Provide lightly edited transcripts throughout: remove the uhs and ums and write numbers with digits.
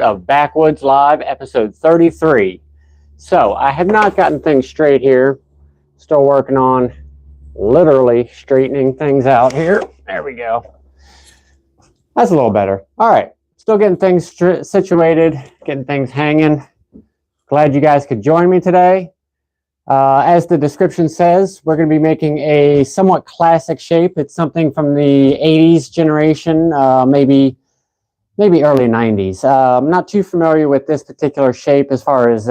of Backwoods Live, episode 33. So, I have not gotten things straight here. Still working on literally straightening things out here. There we go. That's a little better. All right. Still getting things situated, getting things hanging. Glad you guys could join me today. As the description says, we're going to be making a somewhat classic shape. It's something from the 80s generation, maybe early 90s. I'm not too familiar with this particular shape as far as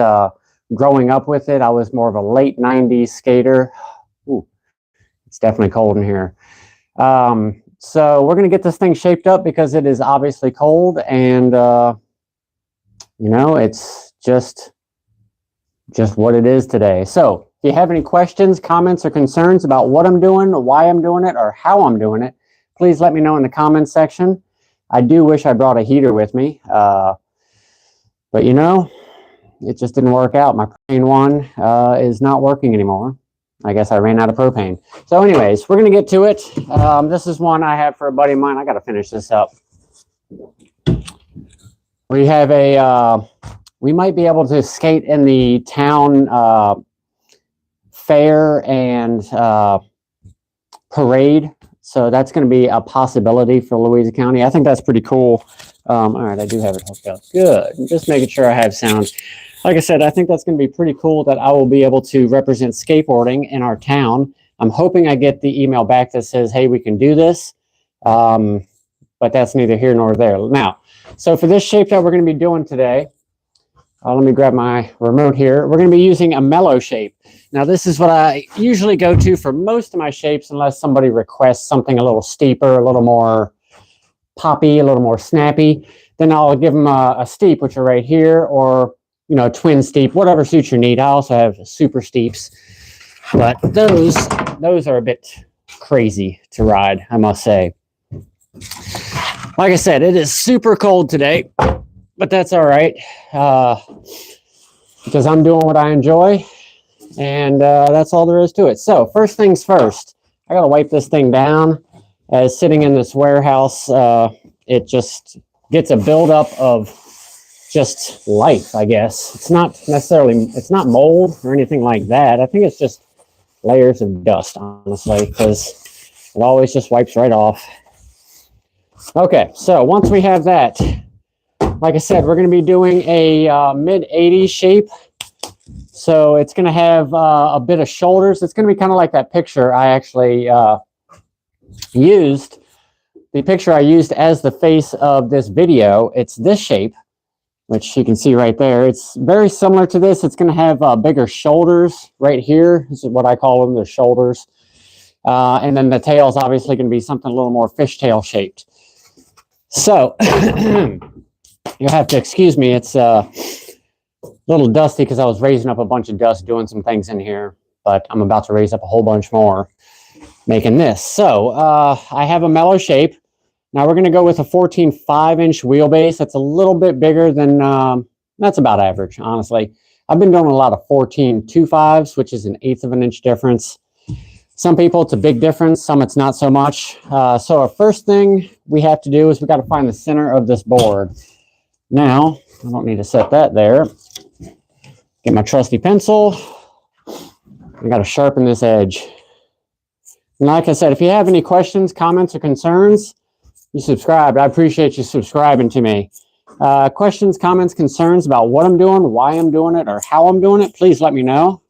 growing up with it. I was more of a late 90s skater. Ooh, it's definitely cold in here. So we're going to get this thing shaped up because it is obviously cold, and it's just what it is today. So if you have any questions, comments, or concerns about what I'm doing, why I'm doing it, or how I'm doing it, please let me know in the comments section. I do wish I brought a heater with me, but it just didn't work out. My propane one is not working anymore. I guess I ran out of propane. So anyways, we're going to get to it. This is one I have for a buddy of mine. I got to finish this up. We have we might be able to skate in the town fair and parade. So that's going to be a possibility for Louisa County. I think that's pretty cool. All right, I do have it hooked up. Good. I'm just making sure I have sound. Like I said, I think that's going to be pretty cool that I will be able to represent skateboarding in our town. I'm hoping I get the email back that says, hey, we can do this. But that's neither here nor there. Now, so for this shape that we're going to be doing today, let me grab my remote here. We're going to be using a mellow shape. Now, this is what I usually go to for most of my shapes, unless somebody requests something a little steeper, a little more poppy, a little more snappy. Then I'll give them a steep, which are right here, or twin steep, whatever suits your need. I also have super steeps, but those are a bit crazy to ride, I must say. Like I said, it is super cold today, but that's all right, because I'm doing what I enjoy, and that's all there is to it. So first things first, I got to wipe this thing down. As sitting in this warehouse, it just gets a buildup of just life, I guess. It's not mold or anything like that. I think it's just layers of dust, honestly, because it always just wipes right off. Okay, so once we have that, like I said, we're going to be doing a mid-80s shape. So it's going to have a bit of shoulders. It's going to be kind of like that picture I actually used. The picture I used as the face of this video, it's this shape, which you can see right there. It's very similar to this. It's going to have bigger shoulders right here. This is what I call them, the shoulders. And then the tail is obviously going to be something a little more fishtail shaped. So you'll have to excuse me. It's a little dusty because I was raising up a bunch of dust doing some things in here, but I'm about to raise up a whole bunch more making this. So I have a mellow shape. Now we're going to go with a 14.5-inch wheelbase. That's a little bit bigger than, that's about average, honestly. I've been doing a lot of 14.25s, which is 1/8 of an inch difference. Some people, it's a big difference. Some, it's not so much. So our first thing we have to do is we got to find the center of this board. Now, I don't need to set that there. Get my trusty pencil. I got to sharpen this edge. And like I said, if you have any questions, comments, or concerns, you subscribed. I appreciate you subscribing to me. Questions, comments, concerns about what I'm doing, why I'm doing it, or how I'm doing it, please let me know.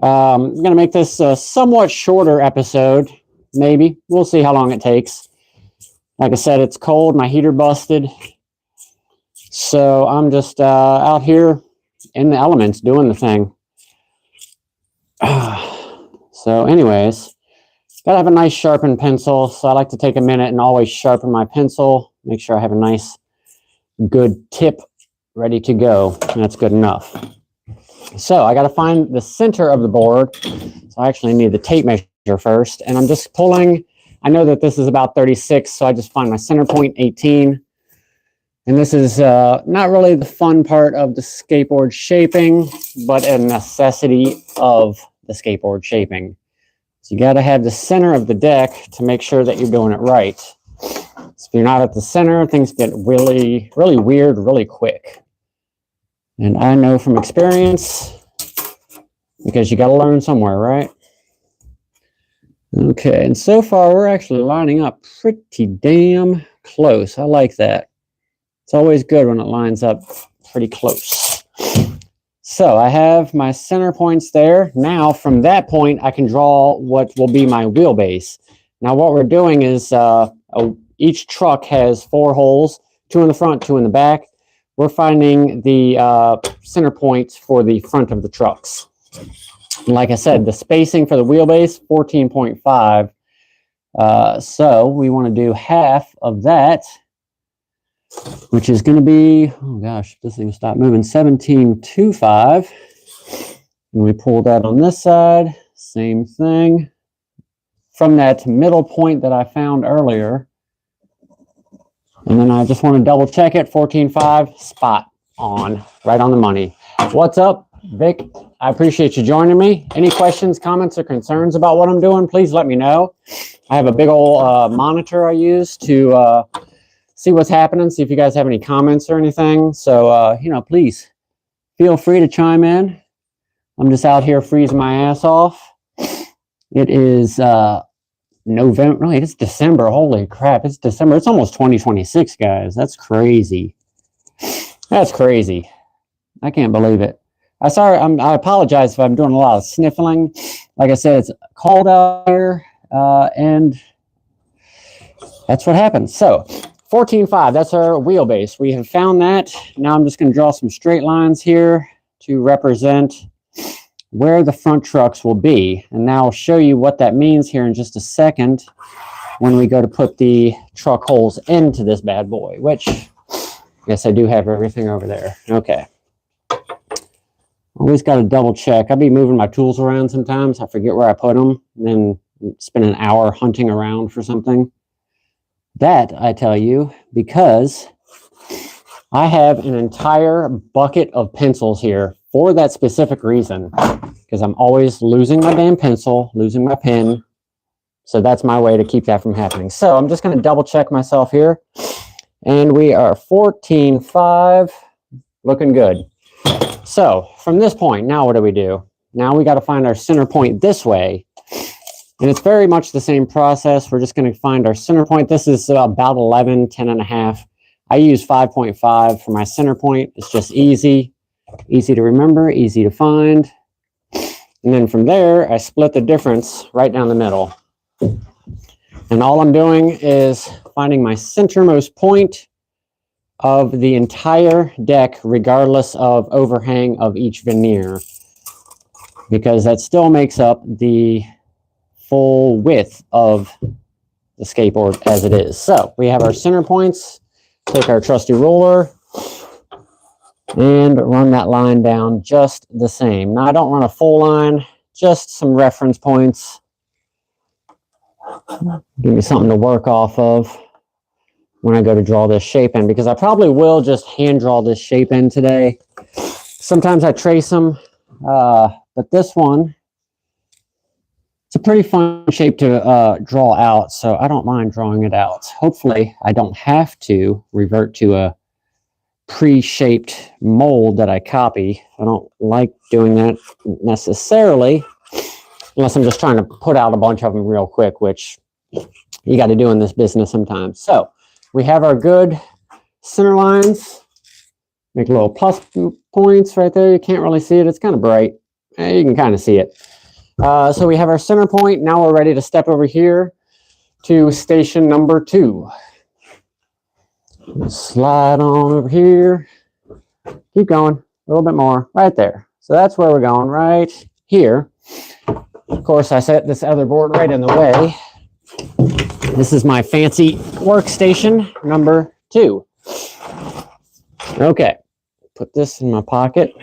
I'm going to make this a somewhat shorter episode, maybe. We'll see how long it takes. Like I said, it's cold. My heater busted. So I'm just out here in the elements doing the thing. So anyways, got to have a nice sharpened pencil. So I like to take a minute and always sharpen my pencil. Make sure I have a nice, good tip ready to go. And that's good enough. So I got to find the center of the board. So I actually need the tape measure first. And I'm just pulling. I know that this is about 36. So I just find my center point, 18. And this is not really the fun part of the skateboard shaping, but a necessity of the skateboard shaping. So you got to have the center of the deck to make sure that you're doing it right. If you're not at the center, things get really, really weird really quick. And I know from experience, because you got to learn somewhere, right? Okay, and so far we're actually lining up pretty damn close. I like that. It's always good when it lines up pretty close. So I have my center points there. Now from that point, I can draw what will be my wheelbase. Now what we're doing is each truck has 4 holes, 2 in the front, 2 in the back. We're finding the center points for the front of the trucks. Like I said, the spacing for the wheelbase, 14.5. So we want to do half of that, which is going to be, oh gosh, this thing stopped moving, 17.25. And we pull that on this side, same thing. From that middle point that I found earlier. And then I just want to double check it, 14.5, spot on, right on the money. What's up, Vic? I appreciate you joining me. Any questions, comments, or concerns about what I'm doing, please let me know. I have a big old monitor I use to see what's happening, see if you guys have any comments or anything. So, you know, please feel free to chime in. I'm just out here freezing my ass off. It is November. Wait, it's December. Holy crap, it's December. It's almost 2026, guys. That's crazy. That's crazy. I can't believe it. I apologize if I'm doing a lot of sniffling. Like I said, it's cold out here, and that's what happens. So 14.5, that's our wheelbase. We have found that. Now I'm just going to draw some straight lines here to represent where the front trucks will be. And now I'll show you what that means here in just a second when we go to put the truck holes into this bad boy, which, yes, I do have everything over there. Okay. Always got to double check. I'll be moving my tools around sometimes. I forget where I put them, and then spend an hour hunting around for something. That, I tell you, because I have an entire bucket of pencils here for that specific reason, because I'm always losing my damn pencil, losing my pen. So that's my way to keep that from happening. So I'm just going to double check myself here. And we are 14.5, looking good. So from this point, now what do? Now we got to find our center point this way. And it's very much the same process. We're just going to find our center point. This is about 11, 10 and a half. I use 5.5 for my center point. It's just easy to remember, easy to find. And then from there, I split the difference right down the middle. And all I'm doing is finding my centermost point of the entire deck, regardless of overhang of each veneer, because that still makes up the full width of the skateboard as it is. So we have our center points. Take our trusty ruler and run that line down just the same. Now I don't run a full line, just some reference points. Give me something to work off of when I go to draw this shape in, because I probably will just hand draw this shape in today. Sometimes I trace them, but this one, it's a pretty fun shape to draw out, so I don't mind drawing it out. Hopefully, I don't have to revert to a pre-shaped mold that I copy. I don't like doing that necessarily, unless I'm just trying to put out a bunch of them real quick, which you got to do in this business sometimes. So we have our good center lines. Make little plus points right there. You can't really see it. It's kind of bright. You can kind of see it. So we have our center point. Now we're ready to step over here to station number 2. Slide on over here. Keep going. A little bit more. Right there. So that's where we're going, right here. Of course, I set this other board right in the way. This is my fancy workstation number 2. Okay. Put this in my pocket.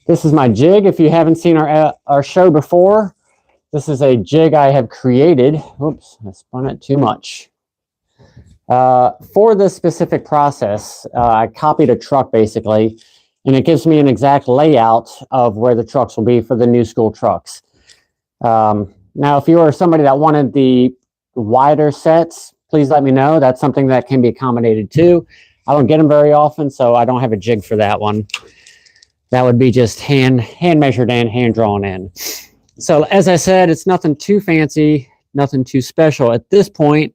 This is my jig. If you haven't seen our show before, this is a jig I have created. Oops, I spun it too much. For this specific process, I copied a truck basically, and it gives me an exact layout of where the trucks will be for the new school trucks. Now, if you are somebody that wanted the wider sets, please let me know. That's something that can be accommodated too. I don't get them very often, so I don't have a jig for that one. That would be just hand measured and hand drawn in. So as I said, it's nothing too fancy, nothing too special. At this point,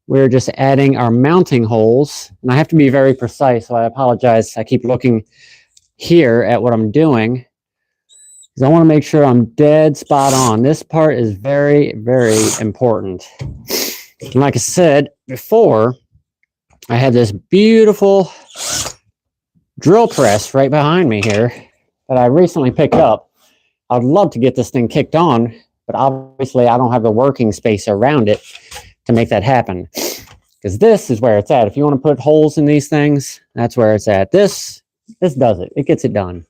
we're just adding our mounting holes. And I have to be very precise, so I apologize. I keep looking here at what I'm doing, because I want to make sure I'm dead spot on. This part is very, very important. And like I said before, I had this beautiful drill press right behind me here that I recently picked up. I'd love to get this thing kicked on, but obviously I don't have the working space around it to make that happen. Because this is where it's at. If you want to put holes in these things, that's where it's at. This does it. It gets it done.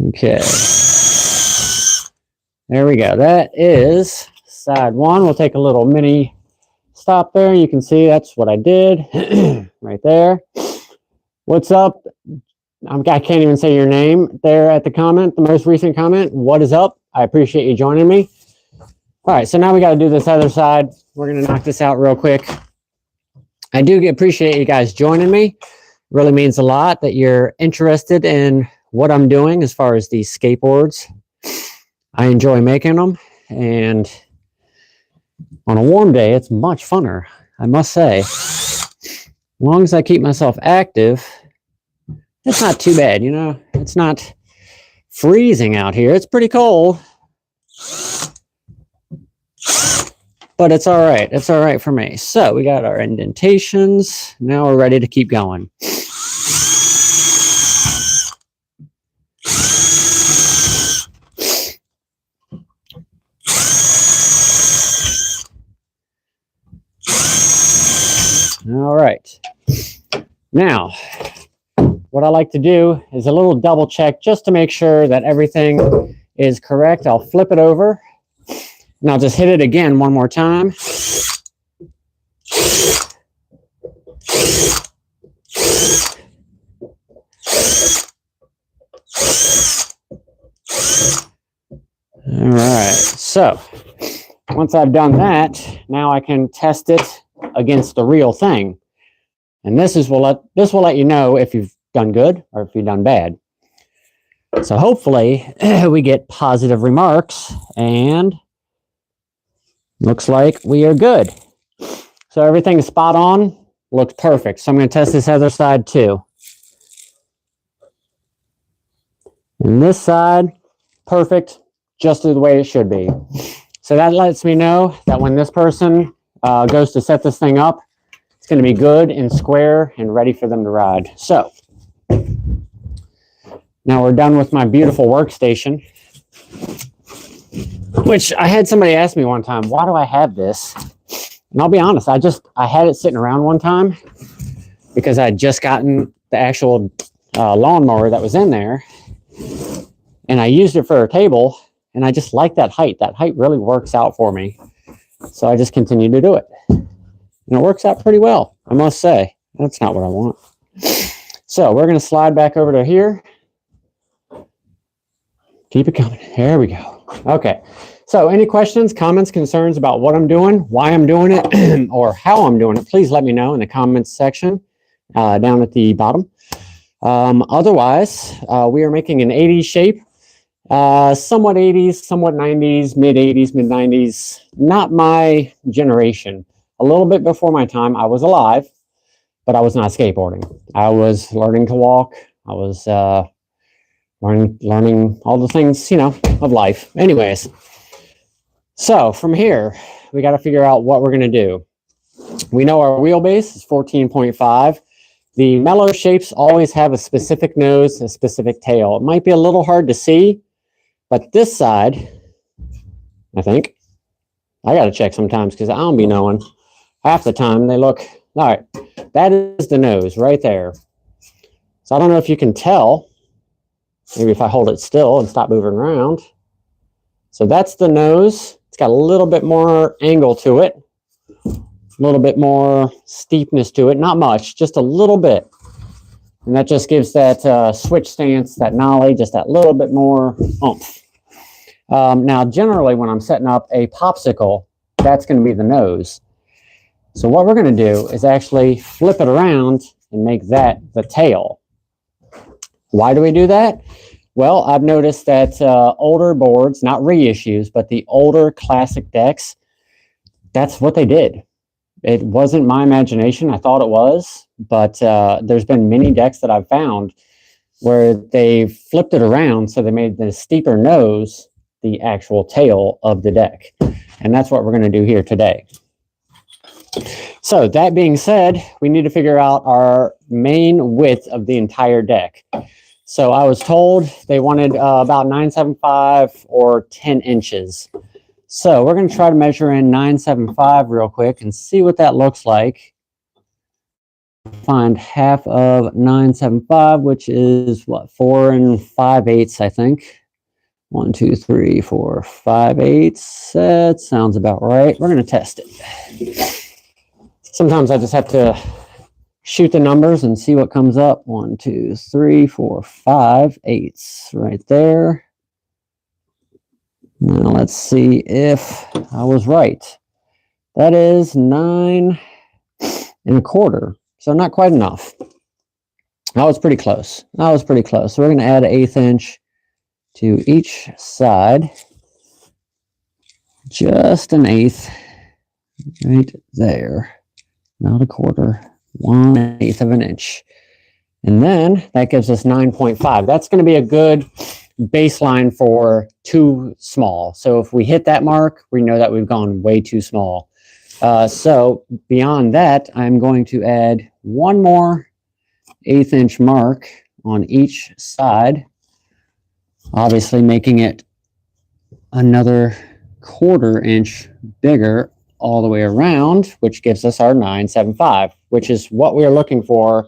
Okay. There we go. That is side one. We'll take a little mini stop there. You can see that's what I did right there. What's up? I can't even say your name there at the comment, the most recent comment. What is up? I appreciate you joining me. All right, so now we got to do this other side. We're going to knock this out real quick. I do appreciate you guys joining me. It really means a lot that you're interested in what I'm doing as far as these skateboards. I enjoy making them, and on a warm day, it's much funner, I must say. As long as I keep myself active, it's not too bad, you know. It's not freezing out here. It's pretty cold, but it's all right. It's all right for me. So we got our indentations. Now we're ready to keep going. All right. Now, what I like to do is a little double check just to make sure that everything is correct. I'll flip it over and I'll just hit it again one more time. All right. So once I've done that, now I can test it against the real thing. And this will let you know if you've done good or if you've done bad. So hopefully we get positive remarks, and looks like we are good. So everything's spot on, looks perfect. So I'm going to test this other side too. And this side, perfect, just the way it should be. So that lets me know that when this person goes to set this thing up, it's going to be good and square and ready for them to ride. So now we're done with my beautiful workstation, which I had somebody ask me one time, why do I have this? And I'll be honest, I had it sitting around one time because I had just gotten the actual lawnmower that was in there, and I used it for a table, and I just like that height. That height really works out for me. So I just continue to do it. And it works out pretty well, I must say. That's not what I want. So we're going to slide back over to here. Keep it coming. There we go. Okay. So any questions, comments, concerns about what I'm doing, why I'm doing it, or how I'm doing it, please let me know in the comments section down at the bottom. Otherwise, we are making an 80s shape. Somewhat 80s, somewhat 90s, mid 80s, mid 90s. Not my generation. A little bit before my time. I was alive, but I was not skateboarding. I was learning to walk. I was learning all the things, you know, of life. Anyways, so from here, we got to figure out what we're going to do. We know our wheelbase is 14.5. The mellow shapes always have a specific nose, a specific tail. It might be a little hard to see, but this side, I think, I got to check sometimes because I don't be knowing. Half the time they look, all right, that is the nose right there. So I don't know if you can tell, maybe if I hold it still and stop moving around. So that's the nose. It's got a little bit more angle to it, a little bit more steepness to it. Not much, just a little bit. And that just gives that switch stance, that nollie, just that little bit more oomph. Now, generally, when I'm setting up a popsicle, that's going to be the nose. So what we're going to do is actually flip it around and make that the tail. Why do we do that? Well, I've noticed that older boards, not reissues, but the older classic decks, that's what they did. It wasn't my imagination. I thought it was, but there's been many decks that I've found where they flipped it around so they made the steeper nose the actual tail of the deck. And that's what we're going to do here today. So that being said, we need to figure out our main width of the entire deck. So I was told they wanted about 9.75 or 10 inches. So we're going to try to measure in 9.75 real quick and see what that looks like. Find half of 9.75, which is what, 4 5/8, I think. 1, 2, 3, 4, 5/8. That sounds about right. We're going to test it. Sometimes I just have to shoot the numbers and see what comes up. 1, 2, 3, 4, 5/8 right there. Now let's see if I was right. That is 9 1/4. So not quite enough. I was pretty close. So we're going to add an 1/8 inch to each side. Just an 1/8 right there. Not 1/4. 1/8 of an inch. And then that gives us 9.5. That's going to be a good baseline for too small. So if we hit that mark, we know that we've gone way too small. So beyond that, I'm going to add one more 1/8 inch mark on each side, obviously making it another 1/4 inch bigger all the way around, which gives us our 9.75, which is what we're looking for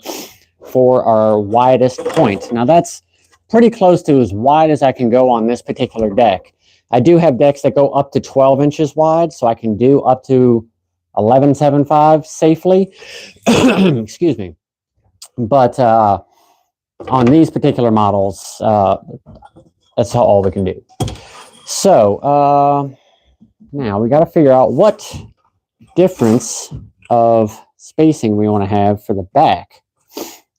our widest point. Now that's pretty close to as wide as I can go on this particular deck. I do have decks that go up to 12 inches wide, so I can do up to 11.75 safely. Excuse me. But on these particular models, that's all we can do. So now we got to figure out what difference of spacing we want to have for the back.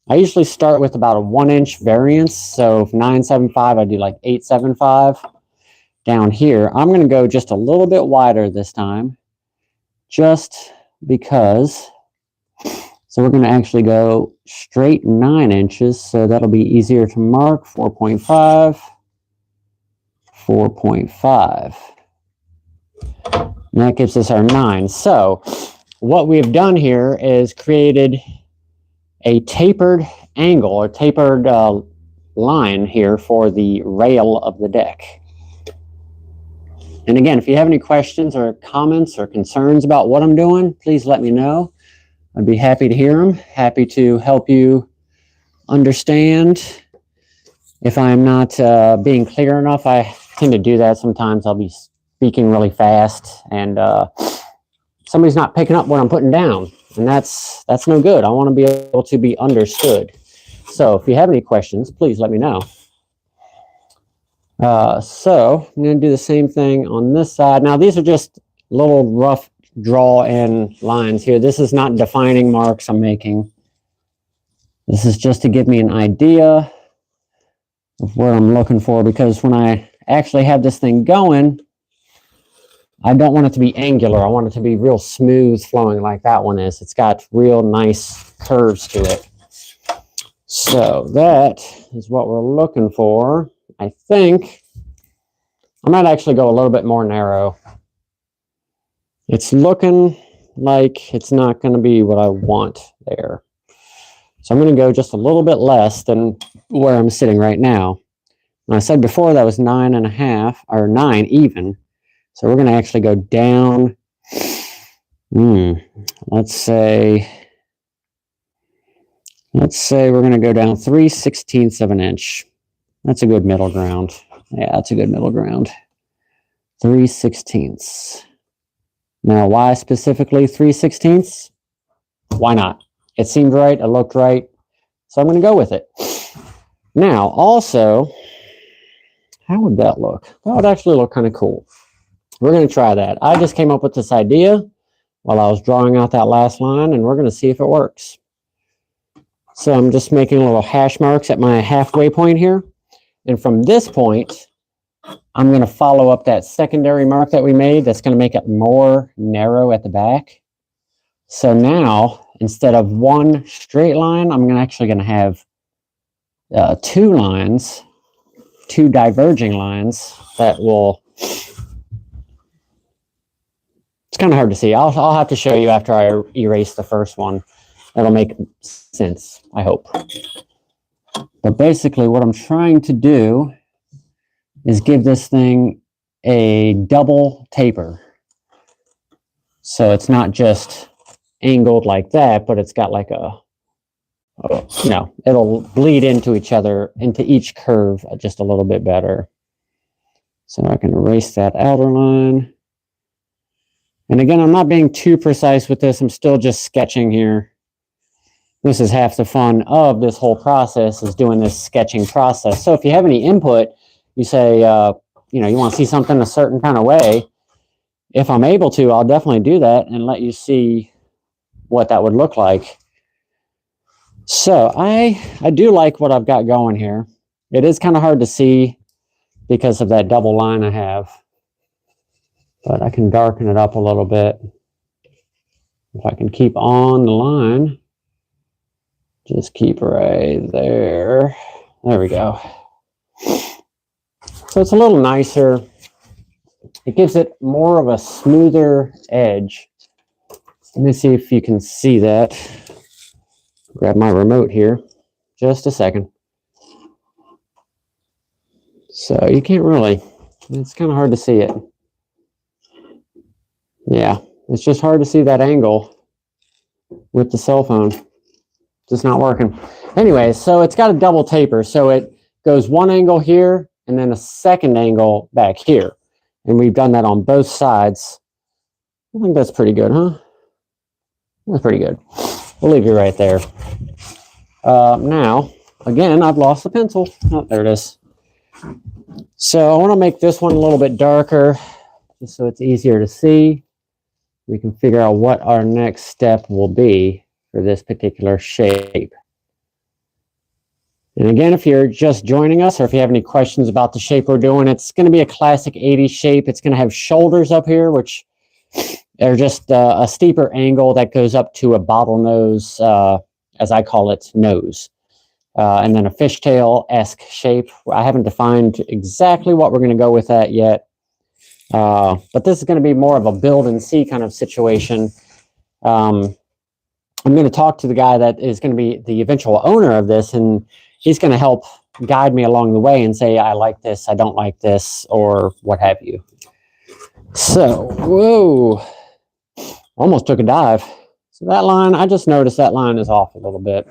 I usually start with about a 1 inch variance. So if 9.75, I do like 8.75. Down here, I'm going to go just a little bit wider this time, just because. So we're going to actually go straight 9 inches. So that'll be easier to mark. 4.5, 4.5. And that gives us our 9. So what we've done here is created a tapered angle or tapered line here for the rail of the deck. And again, if you have any questions or comments or concerns about what I'm doing, please let me know. I'd be happy to hear them, happy to help you understand. If I'm not being clear enough, I tend to do that sometimes. I'll be speaking really fast and somebody's not picking up what I'm putting down, and that's no good. I want to be able to be understood. So if you have any questions, please let me know. So I'm going to do the same thing on this side. Now these are just little rough draw-in lines here. This is not defining marks I'm making. This is just to give me an idea of where I'm looking for, because when I actually have this thing going, I don't want it to be angular. I want it to be real smooth flowing like that one is. It's got real nice curves to it. So that is what we're looking for. I think I might actually go a little bit more narrow. It's looking like it's not going to be what I want there. So I'm going to go just a little bit less than where I'm sitting right now. And I said before that was 9.5 or 9 even. So we're going to actually go down. Let's say we're going to go down 3/16 of an inch. That's a good middle ground. Yeah, that's a good middle ground. 3/16. Now, why specifically 3/16? Why not? It seemed right. It looked right. So I'm going to go with it. Now, also, how would that look? That would actually look kind of cool. We're going to try that. I just came up with this idea while I was drawing out that last line, and we're going to see if it works. So I'm just making little hash marks at my halfway point here. And from this point, I'm going to follow up that secondary mark that we made. That's going to make it more narrow at the back. So now, instead of one straight line, I'm actually going to have two lines, two diverging lines that will... It's kind of hard to see. I'll have to show you after I erase the first one. That'll make sense, I hope. But basically what I'm trying to do is give this thing a double taper. So it's not just angled like that, but it's got like it'll bleed into each other, into each curve just a little bit better. So I can erase that outer line. And again, I'm not being too precise with this. I'm still just sketching here. This is half the fun of this whole process, is doing this sketching process. So if you have any input, you say, you want to see something a certain kind of way. If I'm able to, I'll definitely do that and let you see what that would look like. So I do like what I've got going here. It is kind of hard to see because of that double line I have. But I can darken it up a little bit. If I can keep on the line, just keep right there. There we go. So it's a little nicer. It gives it more of a smoother edge. Let me see if you can see that. Grab my remote here. Just a second. So you can't really, it's kind of hard to see it. Yeah, it's just hard to see that angle with the cell phone. Just not working. Anyway, so it's got a double taper. So it goes one angle here and then a second angle back here. And we've done that on both sides. I think that's pretty good, huh? That's pretty good. We'll leave you right there. Now, again, I've lost the pencil. Oh, there it is. So I want to make this one a little bit darker, just so it's easier to see. We can figure out what our next step will be for this particular shape. And again, if you're just joining us, or if you have any questions about the shape we're doing, it's going to be a classic 80s shape. It's going to have shoulders up here, which are just a steeper angle that goes up to a bottlenose, as I call it, nose. And then a fishtail-esque shape. I haven't defined exactly what we're going to go with that yet. But this is going to be more of a build and see kind of situation. I'm going to talk to the guy that is going to be the eventual owner of this, and he's going to help guide me along the way and say, I like this, I don't like this, or what have you. So, whoa, almost took a dive. So that line, I just noticed that line is off a little bit.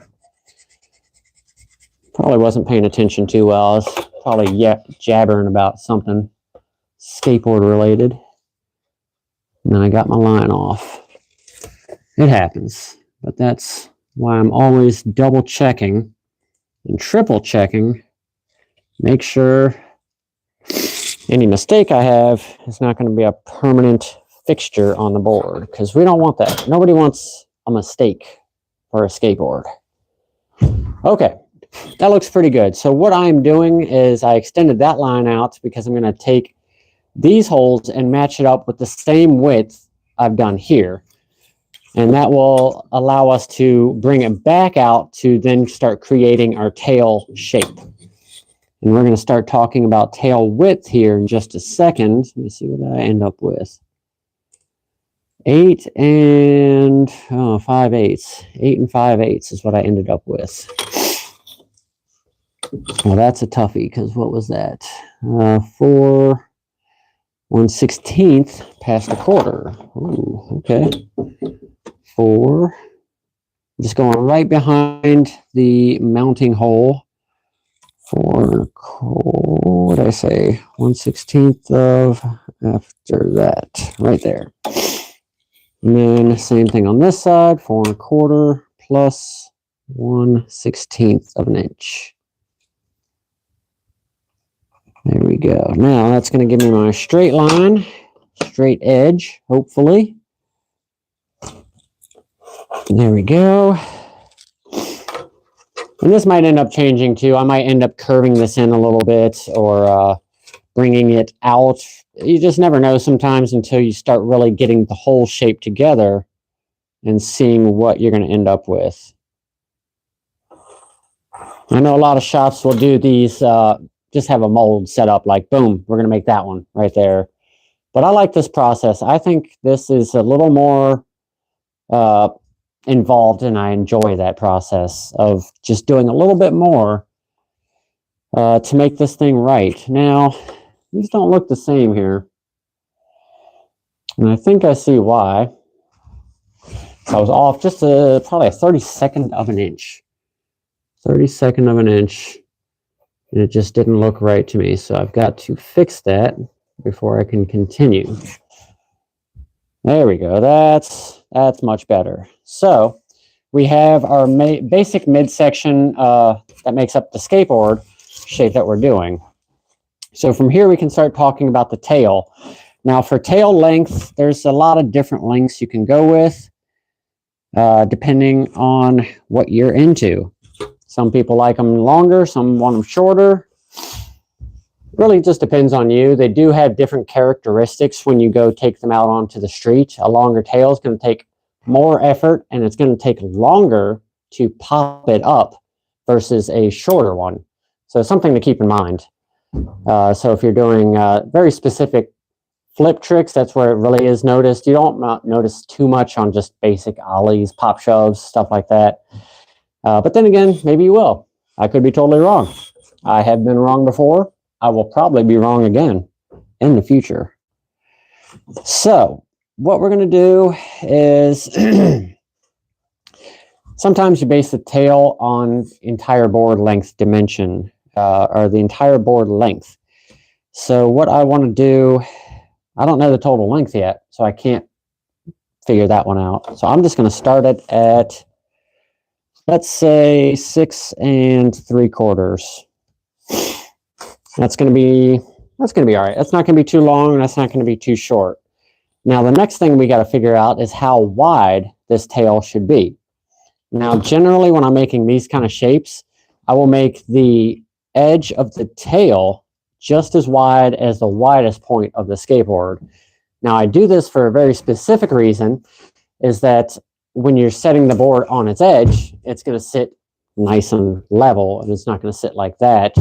Probably wasn't paying attention too well. I was probably jabbering about something skateboard related. And I got my line off. It happens, but that's why I'm always double checking and triple checking. Make sure any mistake I have is not going to be a permanent fixture on the board, because we don't want that. Nobody wants a mistake for a skateboard. Okay, that looks pretty good. So what I'm doing is I extended that line out because I'm going to take these holes and match it up with the same width I've done here. And that will allow us to bring it back out to then start creating our tail shape. And we're going to start talking about tail width here in just a second. Let me see what I end up with. 8 and 5/8. 8 and 5/8 is what I ended up with. Well, that's a toughie, because what was that? 4 1/16 past a quarter. Ooh, okay. 4. Just going right behind the mounting hole. 4 what did I say? 1/16 of after that, right there. And then same thing on this side, 4 1/4 plus 1/16 of an inch. There we go. Now that's going to give me my straight line, straight edge, hopefully. There we go. And this might end up changing too. I might end up curving this in a little bit or bringing it out. You just never know sometimes until you start really getting the whole shape together and seeing what you're going to end up with. I know a lot of shops will do these, just have a mold set up like, boom, we're going to make that one right there. But I like this process. I think this is a little more involved, and I enjoy that process of just doing a little bit more to make this thing right. Now, these don't look the same here. And I think I see why. So I was off just probably a 32nd of an inch. 32nd of an inch. And it just didn't look right to me. So I've got to fix that before I can continue. There we go. That's much better. So we have our basic midsection that makes up the skateboard shape that we're doing. So from here we can start talking about the tail. Now for tail length, there's a lot of different lengths you can go with depending on what you're into. Some people like them longer, some want them shorter. Really just depends on you. They do have different characteristics when you go take them out onto the street. A longer tail is going to take more effort, and it's going to take longer to pop it up versus a shorter one. So something to keep in mind. So if you're doing very specific flip tricks, that's where it really is noticed. You don't notice too much on just basic ollies, pop shoves, stuff like that. But then again, maybe you will. I could be totally wrong. I have been wrong before. I will probably be wrong again in the future. So what we're going to do is sometimes you base the tail on entire board length dimension or the entire board length. So what I want to do, I don't know the total length yet, so I can't figure that one out. So I'm just going to start it at, let's say 6 3/4. That's going to be all right. That's not going to be too long, and that's not going to be too short. Now, the next thing we got to figure out is how wide this tail should be. Now, generally, when I'm making these kind of shapes, I will make the edge of the tail just as wide as the widest point of the skateboard. Now, I do this for a very specific reason, is that when you're setting the board on its edge, it's going to sit nice and level, and it's not going to sit like that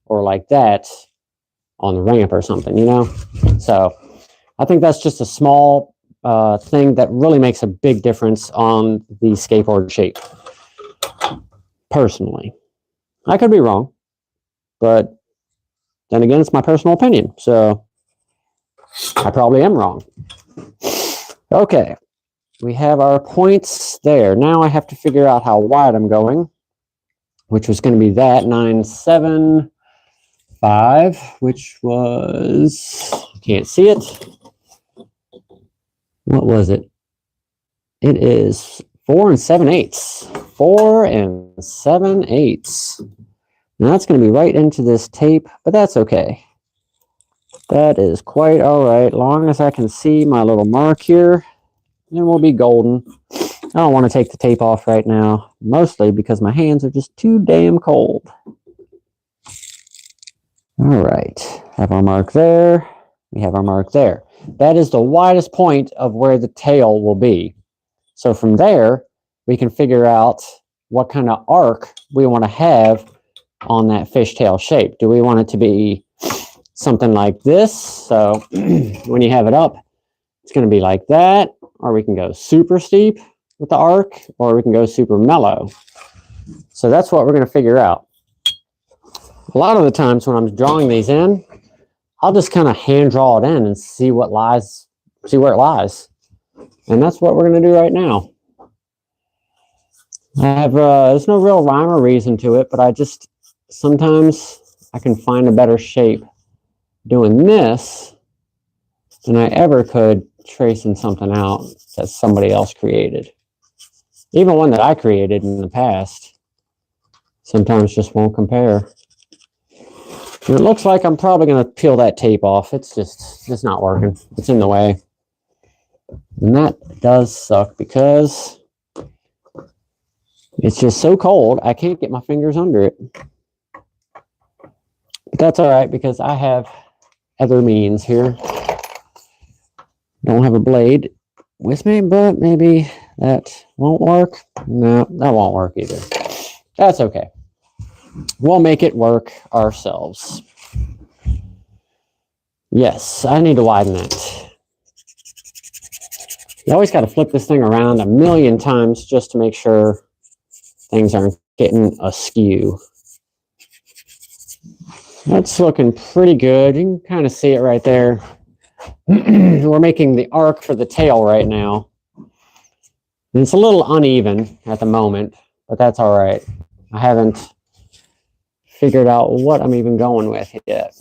or like that on the ramp or something, you know? So I think that's just a small thing that really makes a big difference on the skateboard shape, personally. I could be wrong, but then again, it's my personal opinion, so I probably am wrong. Okay, we have our points there. Now I have to figure out how wide I'm going, which was going to be that 9.75, which was, can't see it. What was it? It is 4 7/8. 4 7/8. Now that's going to be right into this tape, but that's okay. That is quite all right. Long as I can see my little mark here, then we'll be golden. I don't want to take the tape off right now, mostly because my hands are just too damn cold. All right, have our mark there. We have our mark there. That is the widest point of where the tail will be. So from there, we can figure out what kind of arc we want to have on that fishtail shape. Do we want it to be something like this? So when you have it up, it's going to be like that, or we can go super steep with the arc, or we can go super mellow. So that's what we're going to figure out. A lot of the times when I'm drawing these in, I'll just kind of hand draw it in and see where it lies. And that's what we're going to do right now. I have, there's no real rhyme or reason to it, but sometimes I can find a better shape doing this than I ever could tracing something out that somebody else created. Even one that I created in the past sometimes just won't compare. And it looks like I'm probably going to peel that tape off. It's just not working. It's in the way. And that does suck because it's just so cold, I can't get my fingers under it. But that's all right because I have other means here. Don't have a blade with me, but maybe that won't work. No, that won't work either. That's okay. We'll make it work ourselves. Yes, I need to widen that. You always got to flip this thing around a million times just to make sure things aren't getting askew. That's looking pretty good. You can kind of see it right there. We're making the arc for the tail right now. And it's a little uneven at the moment, but that's all right. I haven't figured out what I'm even going with yet.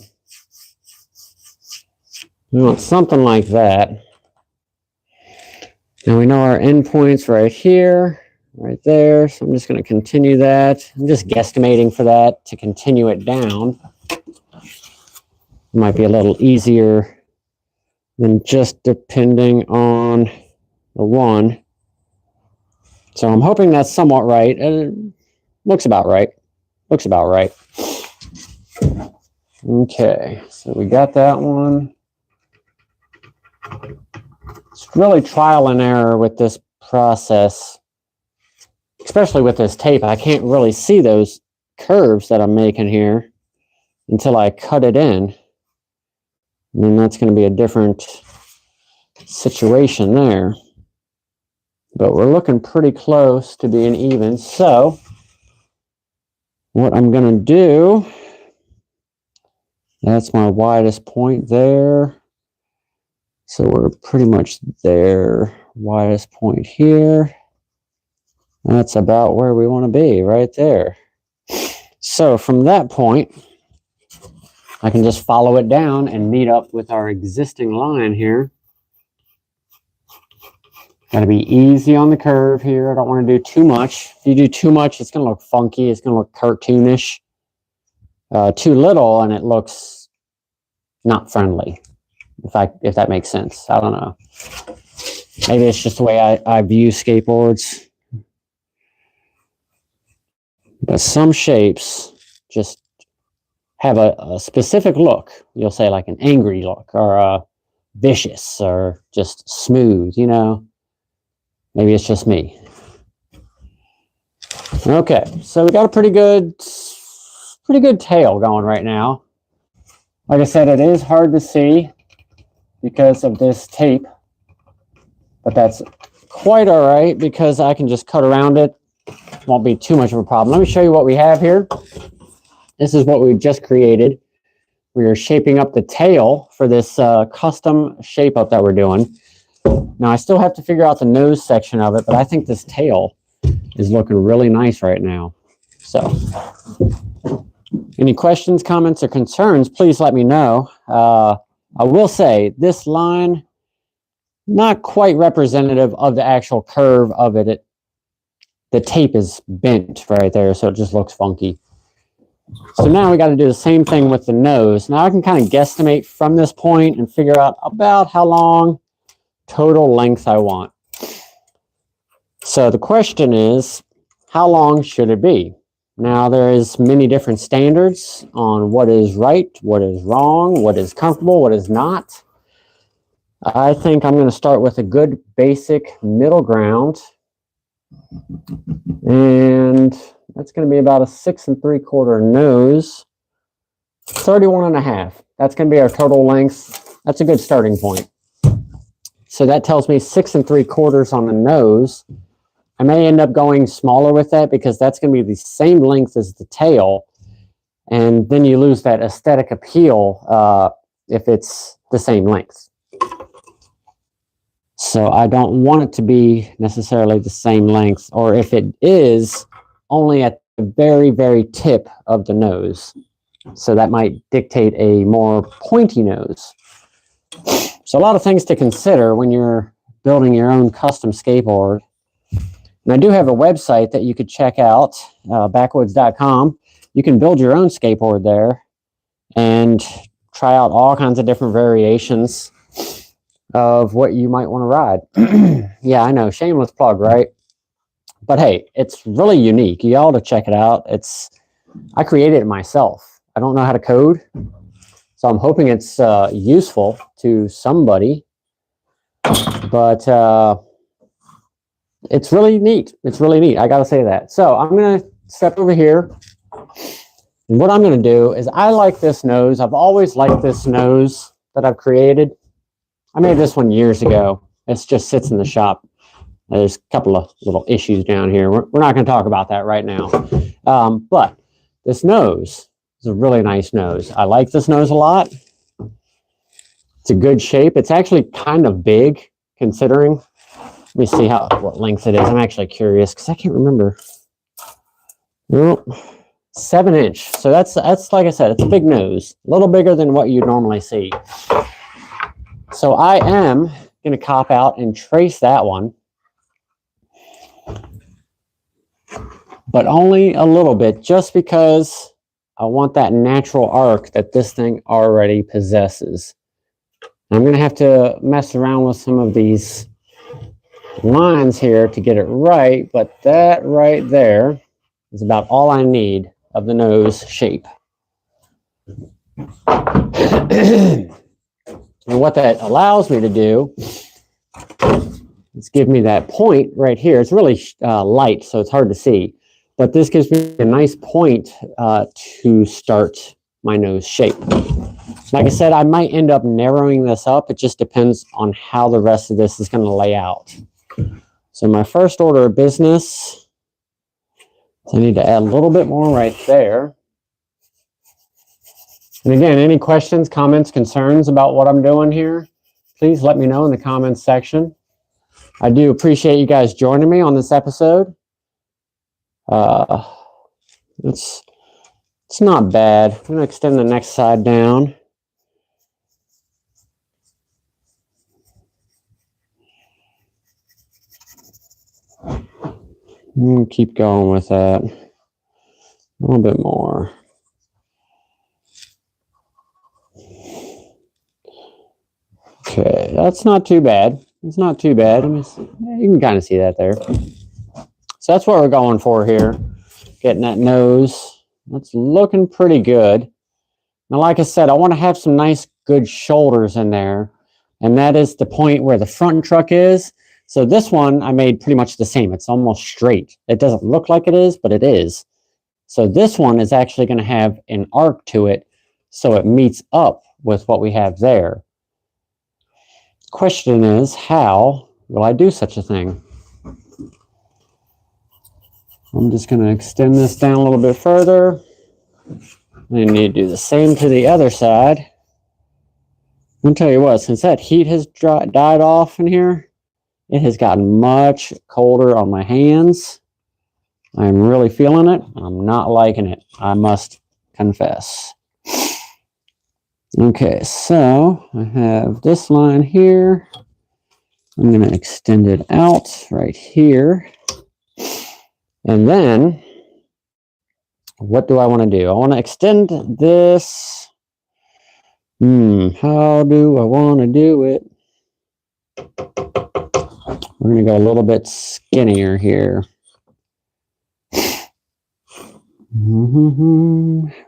We want something like that. Now we know our endpoint's right here, right there. So I'm just going to continue that. I'm just guesstimating for that to continue it down. It might be a little easier than just depending on the one. So I'm hoping that's somewhat right. It looks about right. Looks about right. Okay, so we got that one. It's really trial and error with this process, especially with this tape. I can't really see those curves that I'm making here until I cut it in. And then that's going to be a different situation there. But we're looking pretty close to being even. So what I'm going to do, that's my widest point there. So we're pretty much there. Widest point here. That's about where we want to be, right there. So from that point, I can just follow it down and meet up with our existing line here. Got to be easy on the curve here. I don't want to do too much. If you do too much, it's going to look funky. It's going to look cartoonish. Too little, and it looks not friendly. If that makes sense. I don't know. Maybe it's just the way I view skateboards. But some shapes just have a specific look. You'll say like an angry look or a vicious or just smooth, you know. Maybe it's just me. Okay, so we got a pretty good tail going right now. Like I said, it is hard to see because of this tape, but that's quite all right because I can just cut around it. Won't be too much of a problem. Let me show you what we have here. This is what we just created. We are shaping up the tail for this custom shape up that we're doing. Now I still have to figure out the nose section of it, but I think this tail is looking really nice right now. So any questions, comments, or concerns, please let me know. I will say this line, not quite representative of the actual curve of it. The tape is bent right there, so it just looks funky. So now we got to do the same thing with the nose. Now I can kind of guesstimate from this point and figure out about how long total length I want. So the question is, how long should it be? Now there is many different standards on what is right, what is wrong, what is comfortable, what is not. I think I'm going to start with a good basic middle ground. And that's going to be about a 6 3/4 nose, 31 1/2. That's going to be our total length. That's a good starting point. So that tells me 6 3/4 on the nose. I may end up going smaller with that because that's going to be the same length as the tail. And then you lose that aesthetic appeal if it's the same length. So I don't want it to be necessarily the same length, or if it is, only at the very, very tip of the nose. So that might dictate a more pointy nose. So a lot of things to consider when you're building your own custom skateboard. And I do have a website that you could check out, Bakwuds.com. You can build your own skateboard there and try out all kinds of different variations of what you might want to ride. Yeah, I know, shameless plug, right? But hey, it's really unique. You ought to check it out. I created it myself. I don't know how to code, so I'm hoping it's useful to somebody. But it's really neat. It's really neat. I got to say that. So I'm going to step over here. And what I'm going to do is I like this nose. I've always liked this nose that I've created. I made this one years ago. It just sits in the shop. There's a couple of little issues down here. We're not going to talk about that right now. But this nose is a really nice nose. I like this nose a lot. It's a good shape. It's actually kind of big considering. Let me see what length it is. I'm actually curious because I can't remember. Nope. 7-inch. So that's like I said, it's a big nose. A little bigger than what you'd normally see. So I am going to cop out and trace that one. But only a little bit, just because I want that natural arc that this thing already possesses. I'm going to have to mess around with some of these lines here to get it right, but that right there is about all I need of the nose shape. And what that allows me to do is give me that point right here. It's really light, so it's hard to see. But this gives me a nice point to start my nose shape. Like I said, I might end up narrowing this up. It just depends on how the rest of this is going to lay out. So my first order of business, I need to add a little bit more right there. And again, any questions, comments, concerns about what I'm doing here, please let me know in the comments section. I do appreciate you guys joining me on this episode. It's not bad. I'm going to extend the next side down. Keep going with that. A little bit more. Okay, that's not too bad. It's not too bad. You can kind of see that there. So that's what we're going for here. Getting that nose. That's looking pretty good. Now, like I said, I want to have some nice, good shoulders in there. And that is the point where the front truck is. So this one I made pretty much the same. It's almost straight. It doesn't look like it is, but it is. So this one is actually going to have an arc to it, so it meets up with what we have there. Question is, how will I do such a thing? I'm just going to extend this down a little bit further. I need to do the same to the other side. I'm going to tell you what, since that heat has died off in here, it has gotten much colder on my hands. I'm really feeling it. I'm not liking it, I must confess. Okay, so I have this line here. I'm going to extend it out right here. And then, what do I want to do? I want to extend this. How do I want to do it? We're going to go a little bit skinnier here.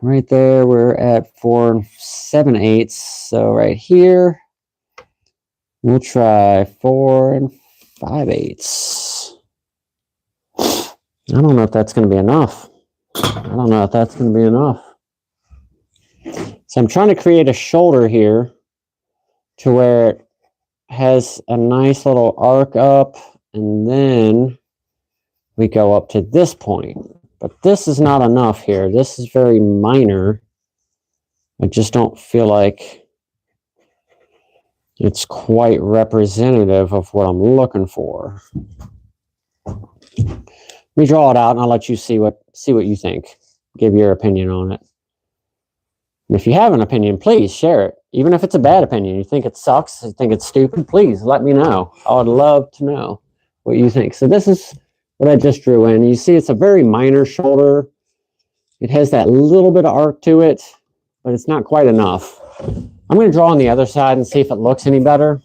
Right there, we're at 4 7/8. So right here, we'll try 4 5/8. I don't know if that's going to be enough. So I'm trying to create a shoulder here to where it has a nice little arc up, and then we go up to this point. But this is not enough here. This is very minor. I just don't feel like it's quite representative of what I'm looking for. Let me draw it out and I'll let you see what you think. Give your opinion on it. And if you have an opinion, please share it. Even if it's a bad opinion, you think it sucks, you think it's stupid, please let me know. I would love to know what you think. So this is what I just drew in. You see it's a very minor shoulder. It has that little bit of arc to it, but it's not quite enough. I'm going to draw on the other side and see if it looks any better.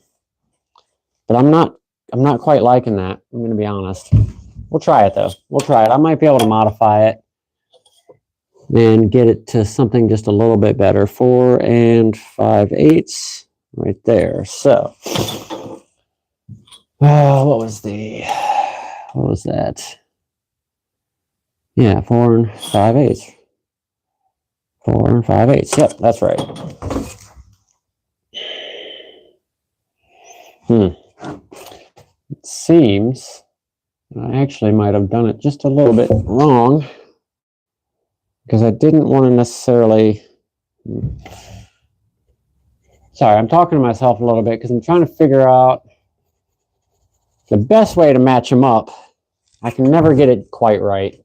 But I'm not quite liking that. I'm going to be honest. We'll try it though. We'll try it. I might be able to modify it and get it to something just a little bit better. 4 5/8 right there. So, what was that? Yeah, 4 5/8. 4 5/8. Yep, that's right. It seems I actually might have done it just a little bit wrong because I didn't want to necessarily. Sorry, I'm talking to myself a little bit because I'm trying to figure out the best way to match them up. I can never get it quite right.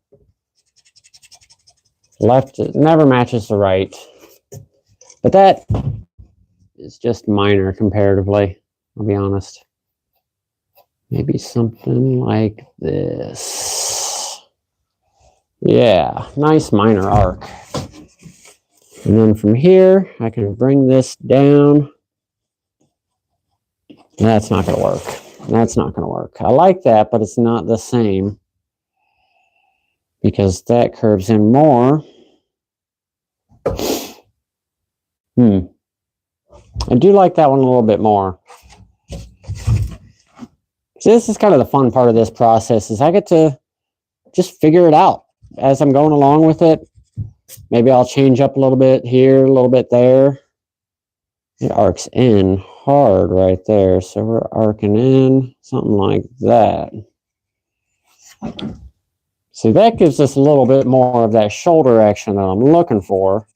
Left never matches the right. But that is just minor comparatively, I'll be honest. Maybe something like this. Yeah, nice minor arc. And then from here, I can bring this down. That's not going to work. That's not going to work. I like that, but it's not the same because that curves in more. I do like that one a little bit more. So this is kind of the fun part of this process is I get to just figure it out as I'm going along with it. Maybe I'll change up a little bit here, a little bit there. It arcs in hard right there. So we're arcing in something like that. See, that gives us a little bit more of that shoulder action that I'm looking for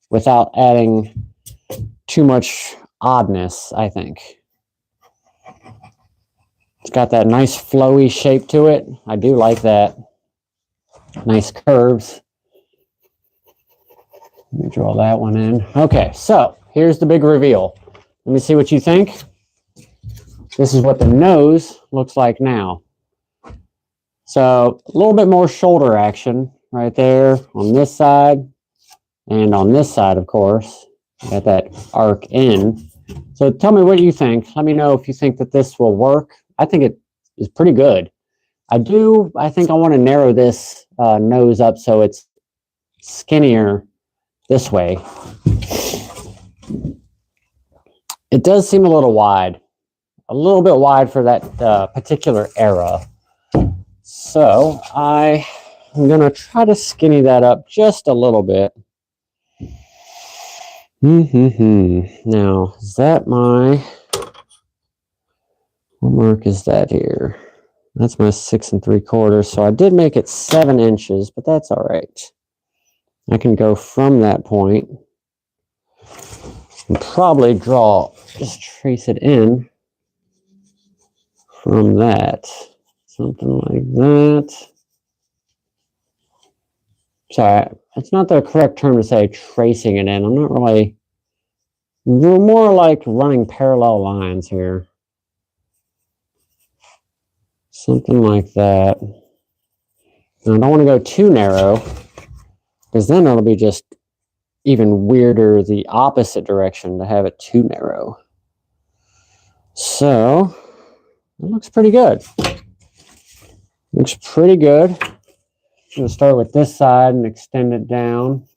without adding too much oddness, I think. It's got that nice flowy shape to it. I do like that. Nice curves. Let me draw that one in. Okay, so here's the big reveal. Let me see what you think. This is what the nose looks like now. So a little bit more shoulder action right there on this side and on this side, of course. Got that arc in. So tell me what you think. Let me know if you think that this will work. I think it is pretty good. I think I want to narrow this nose up so it's skinnier this way. It does seem a little wide. A little bit wide for that particular era. So I'm going to try to skinny that up just a little bit. Now, is that what mark is that here? That's my 6 3/4. So I did make it 7 inches, but that's all right. I can go from that point and probably just trace it in from that. Something like that. Sorry, it's not the correct term to say tracing it in. I'm not really, we're more like running parallel lines here. Something like that. And I don't want to go too narrow because then it'll be just even weirder the opposite direction to have it too narrow. So it looks pretty good. Looks pretty good. I'm going to start with this side and extend it down.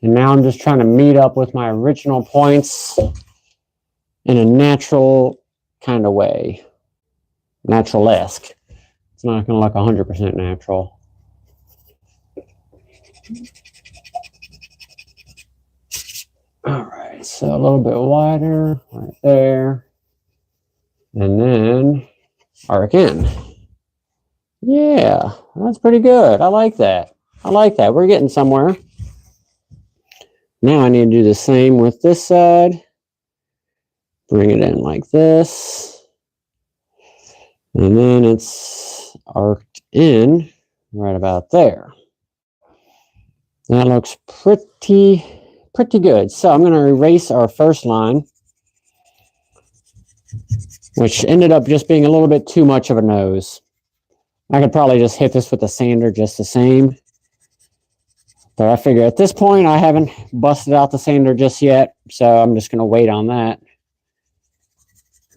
And now I'm just trying to meet up with my original points in a natural kind of way. Natural-esque. It's not going to look 100% natural. All right, so a little bit wider right there. And then arc in. Yeah, that's pretty good. I like that. I like that. We're getting somewhere. Now I need to do the same with this side. Bring it in like this. And then it's arced in right about there. That looks pretty good. So I'm going to erase our first line, which ended up just being a little bit too much of a nose. I could probably just hit this with a sander just the same. But I figure at this point, I haven't busted out the sander just yet, so I'm just going to wait on that.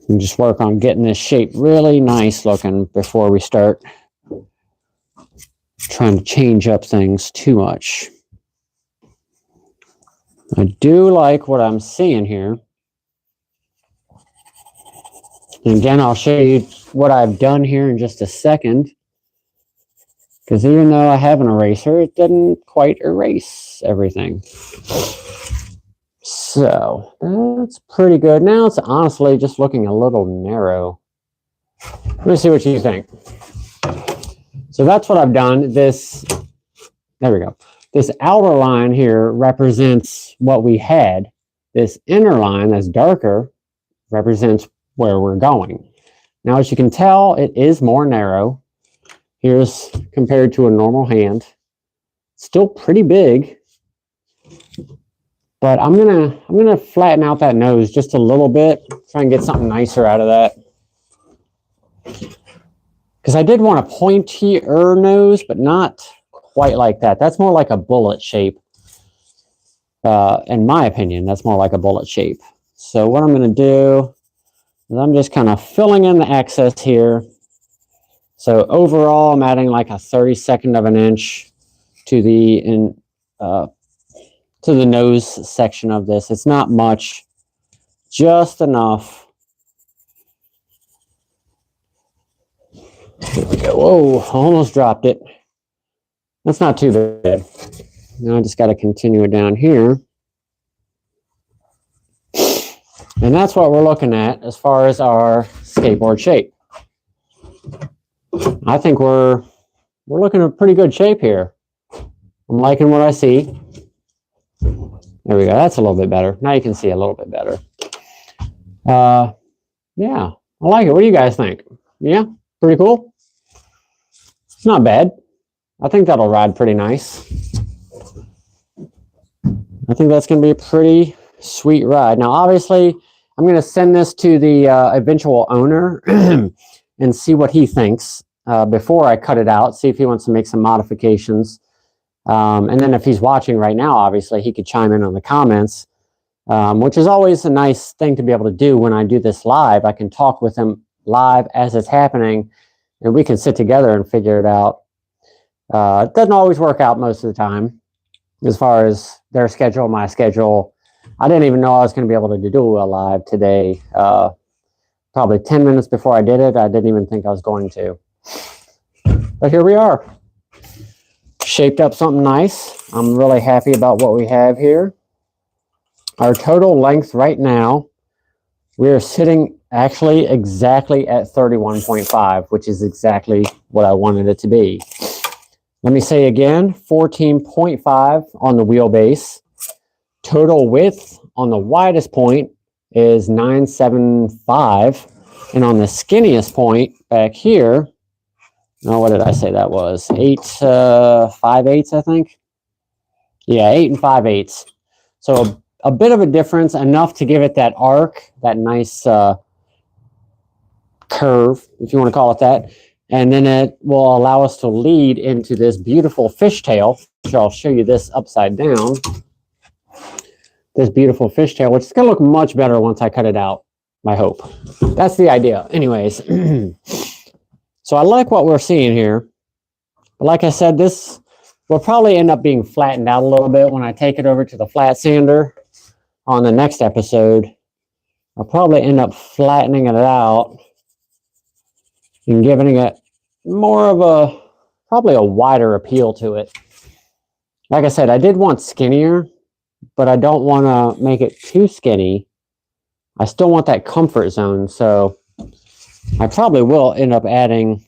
And just work on getting this shape really nice looking before we start trying to change up things too much. I do like what I'm seeing here. And again, I'll show you what I've done here in just a second. Because even though I have an eraser, it didn't quite erase everything. So, that's pretty good. Now it's honestly just looking a little narrow. Let me see what you think. So that's what I've done. There we go. This outer line here represents what we had. This inner line that's darker represents where we're going. Now, as you can tell, it is more narrow. Here's compared to a normal hand. Still pretty big. But I'm gonna flatten out that nose just a little bit. Try and get something nicer out of that. Because I did want a pointier nose, but not quite like that. That's more like a bullet shape. In my opinion, that's more like a bullet shape. So what I'm going to do is I'm just kind of filling in the excess here. So overall, I'm adding like a 32nd of an inch to the nose section of this. It's not much, just enough. There we go. Whoa, almost dropped it. That's not too bad. Now I just got to continue it down here. And that's what we're looking at as far as our skateboard shape. I think we're looking at pretty good shape here. I'm liking what I see. There we go. That's a little bit better. Now you can see a little bit better. Yeah, I like it. What do you guys think? Yeah, pretty cool. It's not bad. I think that'll ride pretty nice. I think that's going to be a pretty sweet ride. Now, obviously, I'm going to send this to the eventual owner and see what he thinks before I cut it out, see if he wants to make some modifications. And then if he's watching right now, obviously, he could chime in on the comments, which is always a nice thing to be able to do when I do this live. I can talk with him live as it's happening, and we can sit together and figure it out. It doesn't always work out most of the time as far as their schedule, my schedule. I didn't even know I was going to be able to do a live today. Probably 10 minutes before I did it, I didn't even think I was going to. But here we are. Shaped up something nice. I'm really happy about what we have here. Our total length right now, we are sitting actually exactly at 31.5, which is exactly what I wanted it to be. Let me say again, 14.5 on the wheelbase. Total width on the widest point is 975. And on the skinniest point back here, no, what did I say that was? 8 5/8, I think. Yeah, 8 5/8. So a bit of a difference, enough to give it that arc, that nice curve, if you want to call it that. And then it will allow us to lead into this beautiful fishtail, which I'll show you this upside down. This beautiful fishtail, which is going to look much better once I cut it out, I hope. That's the idea. Anyways, so I like what we're seeing here. But like I said, this will probably end up being flattened out a little bit when I take it over to the flat sander on the next episode. I'll probably end up flattening it out and giving it more of probably a wider appeal to it. Like I said, I did want skinnier, but I don't want to make it too skinny. I still want that comfort zone, so I probably will end up adding,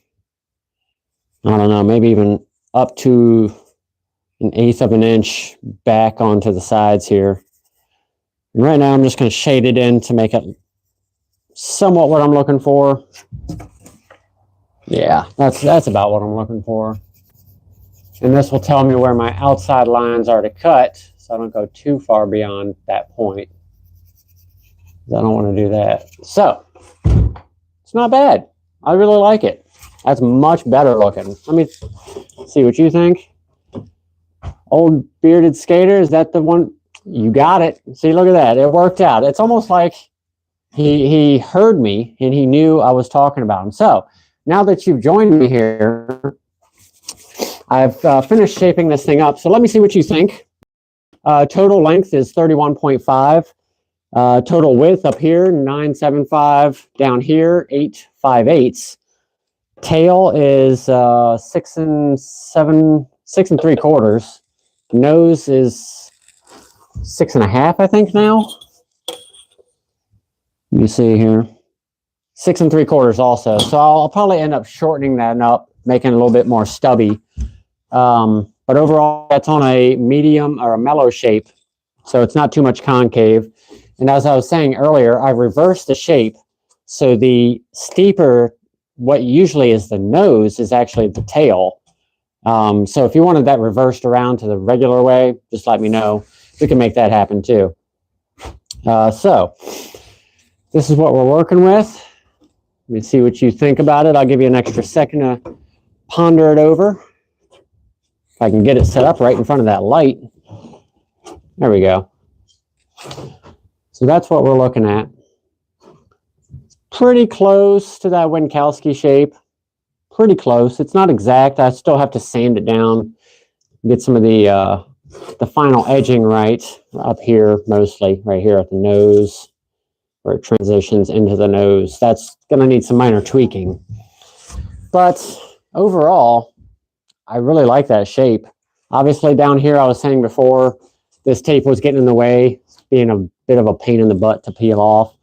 I don't know, maybe even up to 1/8 of an inch back onto the sides here. And right now I'm just going to shade it in to make it somewhat what I'm looking for. Yeah, that's about what I'm looking for. And this will tell me where my outside lines are to cut, so I don't go too far beyond that point. I don't want to do that. So, it's not bad. I really like it. That's much better looking. Let me see what you think. Old bearded skater, is that the one? You got it. See, look at that. It worked out. It's almost like he heard me and he knew I was talking about him. So now that you've joined me here, I've finished shaping this thing up. So let me see what you think. Total length is 31.5. Total width up here, 975. Down here, 858. Tail is 6 3/4. Nose is 6.5, I think now. Let me see here. 6 3/4 also. So I'll probably end up shortening that up, making it a little bit more stubby. But overall, that's on a medium or a mellow shape, so it's not too much concave. And as I was saying earlier, I reversed the shape, so the steeper, what usually is the nose, is actually the tail. So if you wanted that reversed around to the regular way, just let me know. We can make that happen too. So this is what we're working with. Let me see what you think about it. I'll give you an extra second to ponder it over. If I can get it set up right in front of that light. There we go. So that's what we're looking at. Pretty close to that Winkowski shape. Pretty close. It's not exact. I still have to sand it down, get some of the final edging right up here, mostly right here at the nose, where it transitions into the nose. That's going to need some minor tweaking. But overall, I really like that shape. Obviously down here, I was saying before, this tape was getting in the way, being a bit of a pain in the butt to peel off.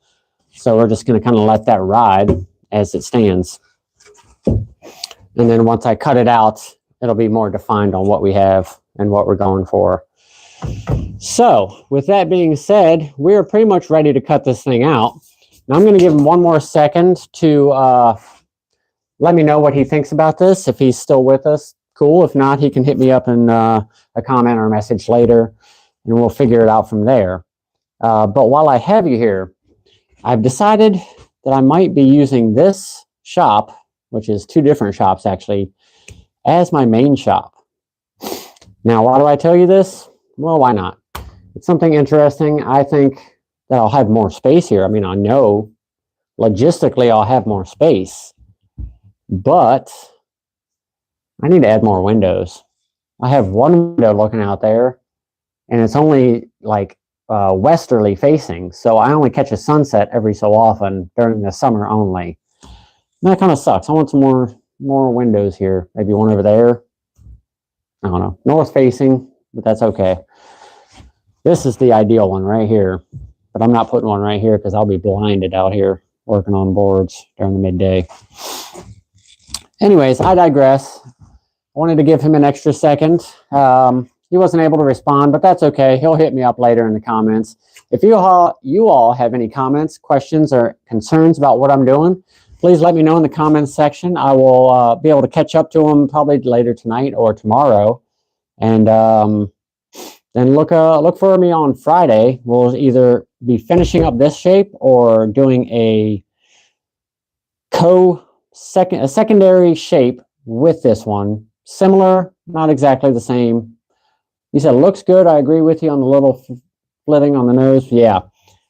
So we're just going to kind of let that ride as it stands. And then once I cut it out, it'll be more defined on what we have and what we're going for. So with that being said, we're pretty much ready to cut this thing out. Now I'm going to give him one more second to let me know what he thinks about this. If he's still with us, cool. If not, he can hit me up in a comment or a message later, and we'll figure it out from there. But while I have you here, I've decided that I might be using this shop, which is 2 different shops actually, as my main shop. Now, why do I tell you this? Well, why not? It's something interesting. I think that I'll have more space here. I mean, I know logistically I'll have more space, but I need to add more windows. I have one window looking out there, and it's only like westerly facing, so I only catch a sunset every so often during the summer only. And that kind of sucks. I want some more windows here. Maybe one over there. I don't know. North facing, but that's okay. This is the ideal one right here, but I'm not putting one right here because I'll be blinded out here working on boards during the midday. Anyways, I digress. I wanted to give him an extra second. He wasn't able to respond, but that's okay. He'll hit me up later in the comments. If you all have any comments, questions, or concerns about what I'm doing, please let me know in the comments section. I will be able to catch up to them probably later tonight or tomorrow. And then look for me on Friday. We'll either be finishing up this shape or doing a secondary shape with this one. Similar, not exactly the same. You said it looks good. I agree with you on the little flitting on the nose. Yeah.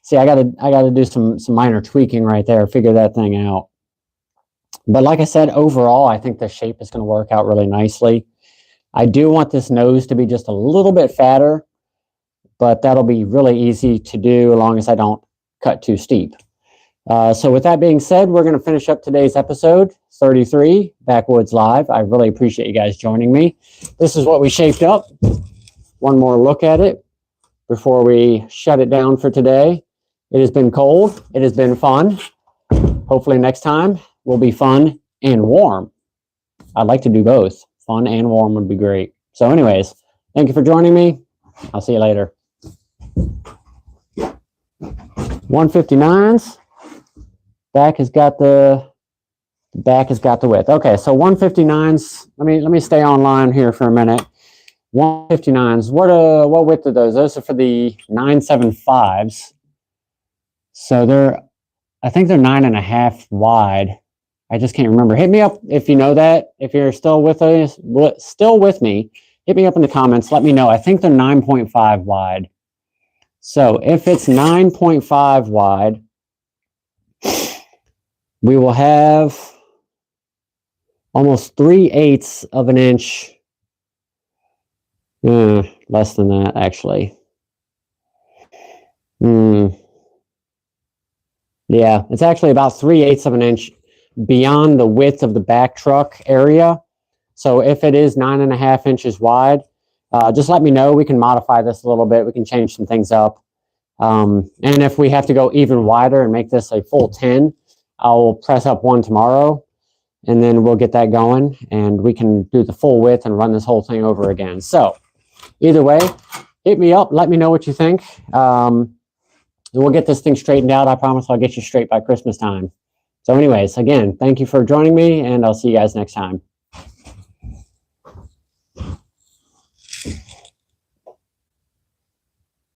See, I gotta do some minor tweaking right there, figure that thing out. But like I said, overall, I think the shape is going to work out really nicely. I do want this nose to be just a little bit fatter, but that'll be really easy to do as long as I don't cut too steep. So with that being said, we're going to finish up today's episode 33, Backwoods Live. I really appreciate you guys joining me. This is what we shaped up. One more look at it before we shut it down for today. It has been cold. It has been fun. Hopefully next time will be fun and warm. I'd like to do both. Fun and warm would be great. So anyways, thank you for joining me. I'll see you later. 159s. Back has got the width. Okay, so 159s. Let me stay online here for a minute. 159s. What width are those? Those are for the 975s. So I think they're 9.5 wide. I just can't remember. Hit me up if you know that. If you're still with us, still with me, hit me up in the comments. Let me know. I think they're 9.5 wide. So if it's 9.5 wide, we will have almost 3/8 of an inch. Less than that, actually. Yeah, it's actually about 3/8 of an inch beyond the width of the back truck area. So if it is 9.5 inches wide, just let me know. We can modify this a little bit. We can change some things up. And if we have to go even wider and make this a full 10, I'll press up one tomorrow, and then we'll get that going, and we can do the full width and run this whole thing over again. So either way, hit me up. Let me know what you think. We'll get this thing straightened out. I promise I'll get you straight by Christmas time. So anyways, again, thank you for joining me, and I'll see you guys next time.